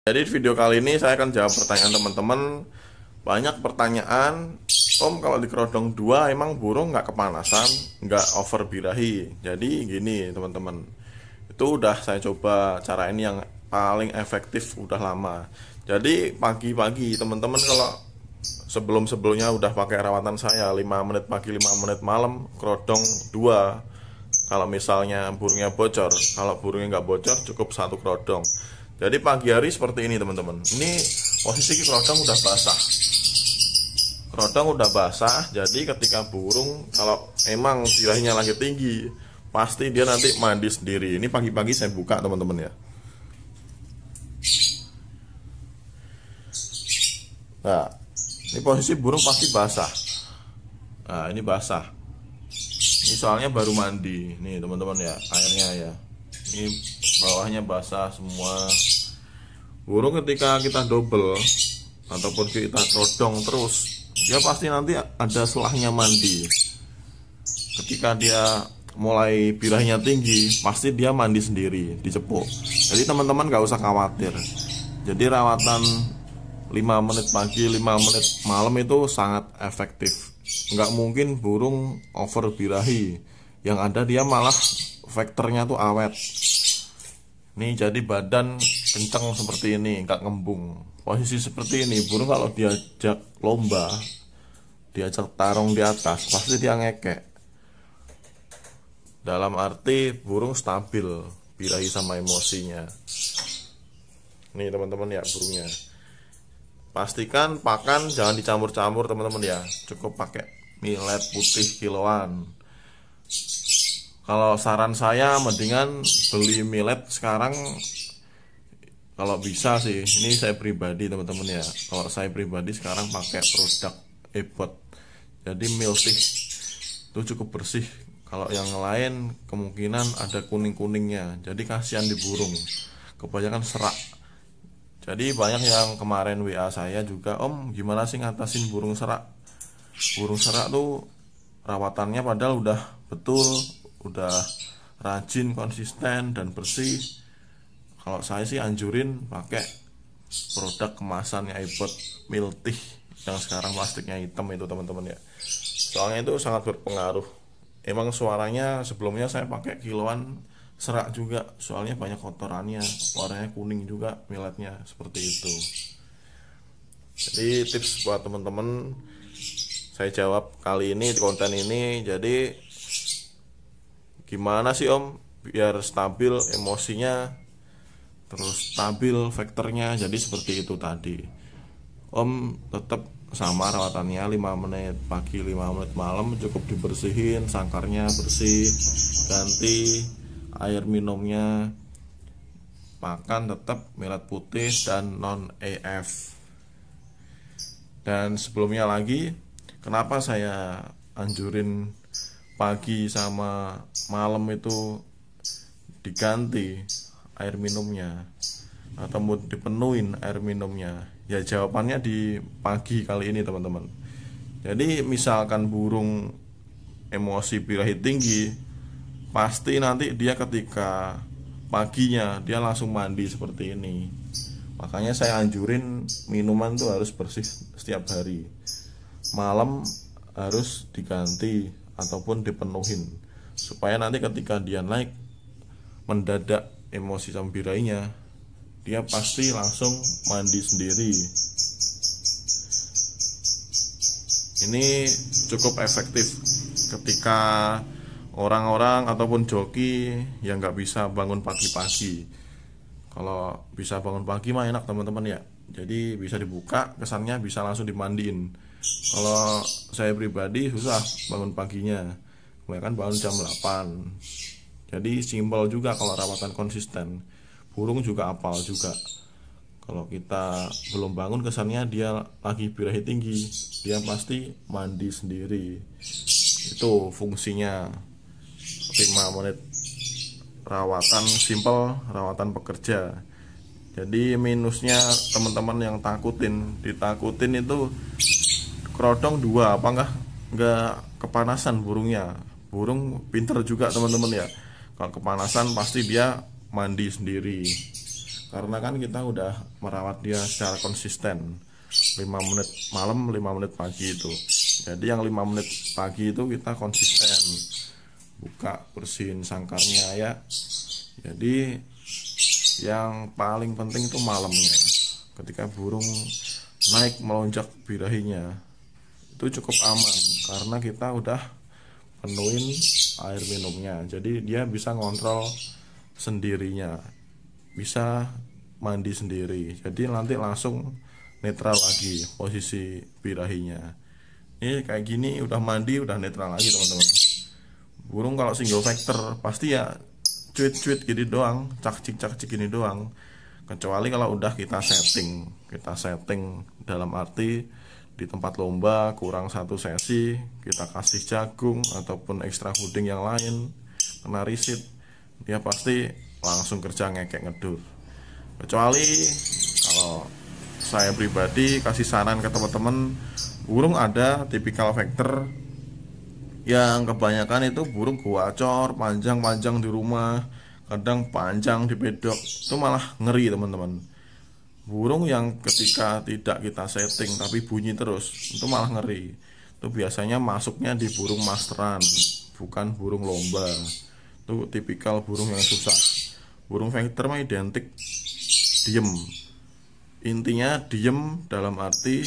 Jadi di video kali ini saya akan jawab pertanyaan teman-teman. Banyak pertanyaan, Om, kalau di kerodong 2 emang burung nggak kepanasan, nggak over birahi. Jadi gini teman-teman, itu udah saya coba cara ini yang paling efektif udah lama. Jadi pagi-pagi teman-teman kalau sebelumnya udah pakai rawatan saya 5 menit pagi 5 menit malam kerodong 2. Kalau misalnya burungnya bocor, kalau burungnya nggak bocor cukup 1 kerodong. Jadi pagi hari seperti ini teman-teman. Ini posisi kerodong udah basah. Kerodong udah basah, jadi ketika burung kalau emang birahinya lagi tinggi, pasti dia nanti mandi sendiri. Ini pagi-pagi saya buka teman-teman ya. Nah, ini posisi burung pasti basah. Nah, ini basah. Ini soalnya baru mandi. Nih teman-teman ya, airnya ya. Ini bawahnya basah semua. Burung ketika kita double ataupun kita kerodong terus, dia pasti nanti ada selahnya mandi. Ketika dia mulai birahinya tinggi, pasti dia mandi sendiri, dicepuk. Jadi teman-teman gak usah khawatir. Jadi rawatan 5 menit pagi 5 menit malam itu sangat efektif. Nggak mungkin burung over birahi. Yang ada dia malah vektornya tuh awet. Nih jadi badan kenceng seperti ini, nggak ngembung. Posisi seperti ini burung kalau diajak lomba, diajak tarung di atas, pasti dia ngekek. Dalam arti burung stabil birahi sama emosinya. Nih teman-teman ya burungnya. Pastikan pakan jangan dicampur-campur teman-teman ya. Cukup pakai millet putih kiloan. Kalau saran saya mendingan beli millet sekarang kalau bisa sih. Ini saya pribadi teman-teman ya. Kalau saya pribadi sekarang pakai produk Ebot. Jadi miltih itu cukup bersih. Kalau yang lain kemungkinan ada kuning-kuningnya. Jadi kasihan di burung. Kebanyakan serak. Jadi banyak yang kemarin WA saya juga, Om gimana sih ngatasin burung serak? Burung serak tuh rawatannya padahal udah betul, udah rajin, konsisten, dan bersih. Kalau saya sih anjurin pakai produk kemasannya Ebot miltih yang sekarang plastiknya hitam itu teman-teman ya. Soalnya itu sangat berpengaruh. Emang suaranya sebelumnya saya pakai kiloan serak juga, soalnya banyak kotorannya, warnanya kuning juga milletnya seperti itu. Jadi tips buat teman-teman saya jawab kali ini di konten ini. Jadi gimana sih Om biar stabil emosinya, terus stabil vektornya? Jadi seperti itu tadi. Om tetap sama rawatannya 5 menit pagi 5 menit malam, cukup dibersihin, sangkarnya bersih, ganti air minumnya, pakan tetap millet putih dan non AF. Dan sebelumnya lagi, kenapa saya anjurin pagi sama malam itu diganti air minumnya atau mau dipenuhin air minumnya? Ya jawabannya di pagi kali ini teman-teman. Jadi misalkan burung emosi birahi tinggi, pasti nanti dia ketika paginya dia langsung mandi seperti ini. Makanya saya anjurin minuman tuh harus bersih setiap hari. Malam harus diganti ataupun dipenuhin, supaya nanti ketika dia naik mendadak emosi sama birahinya, dia pasti langsung mandi sendiri. Ini cukup efektif ketika orang-orang ataupun joki yang nggak bisa bangun pagi-pagi. Kalau bisa bangun pagi mah enak teman-teman ya. Jadi bisa dibuka, kesannya bisa langsung dimandiin. Kalau saya pribadi susah bangun paginya, kebanyakan bangun jam 8. Jadi simpel juga kalau rawatan konsisten. Burung juga apal juga. Kalau kita belum bangun kesannya dia lagi birahi tinggi, dia pasti mandi sendiri. Itu fungsinya 5 menit rawatan simple, rawatan pekerja. Jadi minusnya teman-teman yang ditakutin itu kerodong 2 apa enggak kepanasan burungnya. Burung pinter juga teman-teman ya. Kalau kepanasan pasti dia mandi sendiri. karena kan kita udah merawat dia secara konsisten 5 menit malam 5 menit pagi itu. Jadi yang 5 menit pagi itu kita konsisten buka bersihin sangkarnya ya. Jadi yang paling penting itu malamnya, ketika burung naik melonjak birahinya itu cukup aman karena kita udah penuhin air minumnya. Jadi dia bisa ngontrol sendirinya, bisa mandi sendiri. Jadi nanti langsung netral lagi posisi birahinya. Ini kayak gini udah mandi udah netral lagi teman-teman. Burung kalau single factor pasti ya cuit-cuit gini doang, cak-cik gini doang. Kecuali kalau udah kita setting dalam arti di tempat lomba kurang satu sesi, kita kasih jagung ataupun ekstra fooding yang lain, kena risit, dia pasti langsung kerja ngekek ngedur. Kecuali kalau saya pribadi kasih saran ke teman-teman, burung ada tipikal factor yang kebanyakan itu burung guacor panjang-panjang di rumah, kadang panjang di pedok, itu malah ngeri teman-teman. Burung yang ketika tidak kita setting tapi bunyi terus, itu malah ngeri. Itu biasanya masuknya di burung masteran, bukan burung lomba. Itu tipikal burung yang susah. Burung factor mah identik diem. Intinya diem dalam arti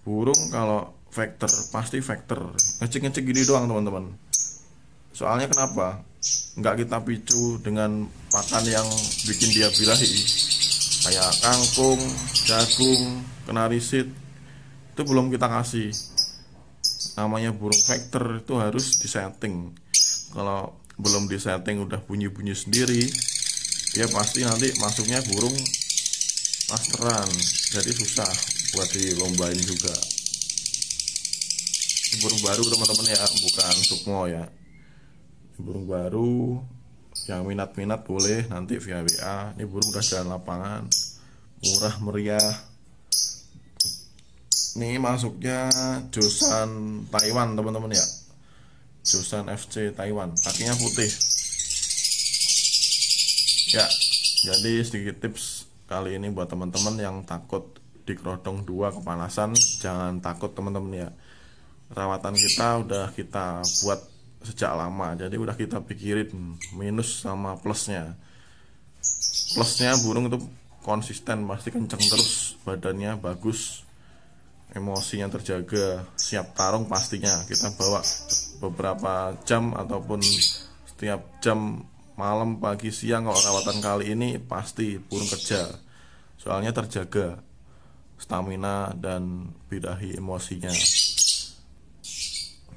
burung kalau factor pasti factor, ngecek gini doang teman-teman. Soalnya kenapa? Nggak kita picu dengan pakan yang bikin dia birahi, kayak kangkung, jagung, kena risit, itu belum kita kasih. Namanya burung factor itu harus disetting. Kalau belum disetting udah bunyi-bunyi sendiri, dia pasti nanti masuknya burung masteran, jadi susah buat dilombain juga. Ini burung baru teman-teman ya, bukan sukmo ya. Ini burung baru, yang minat-minat boleh nanti via WA. Ini burung udah jalan lapangan, murah meriah. Ini masuknya Josan Taiwan teman-teman ya, Josan FC Taiwan, kakinya putih ya. Jadi sedikit tips kali ini buat teman-teman yang takut dikerodong 2 kepanasan, jangan takut teman-teman ya. Rawatan kita udah kita buat sejak lama, jadi udah kita pikirin minus sama plusnya. Plusnya burung itu konsisten, pasti kenceng terus, badannya bagus, emosinya terjaga, siap tarung pastinya. Kita bawa beberapa jam ataupun setiap jam, malam, pagi, siang. Kalau rawatan kali ini pasti burung kerja, soalnya terjaga stamina dan birahi emosinya.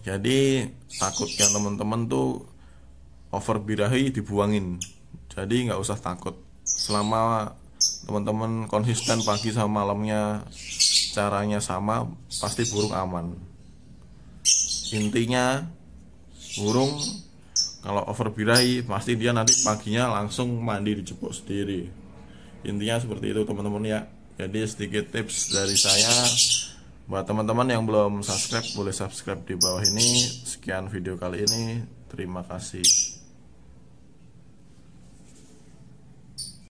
Jadi takutnya teman-teman tuh over birahi dibuangin, jadi nggak usah takut. Selama teman-teman konsisten pagi sama malamnya, caranya sama, pasti burung aman. Intinya burung kalau over birahi pasti dia nanti paginya langsung mandi dijepuk sendiri. Intinya seperti itu teman-teman ya. Jadi sedikit tips dari saya. Buat teman-teman yang belum subscribe, boleh subscribe di bawah ini. Sekian video kali ini, terima kasih.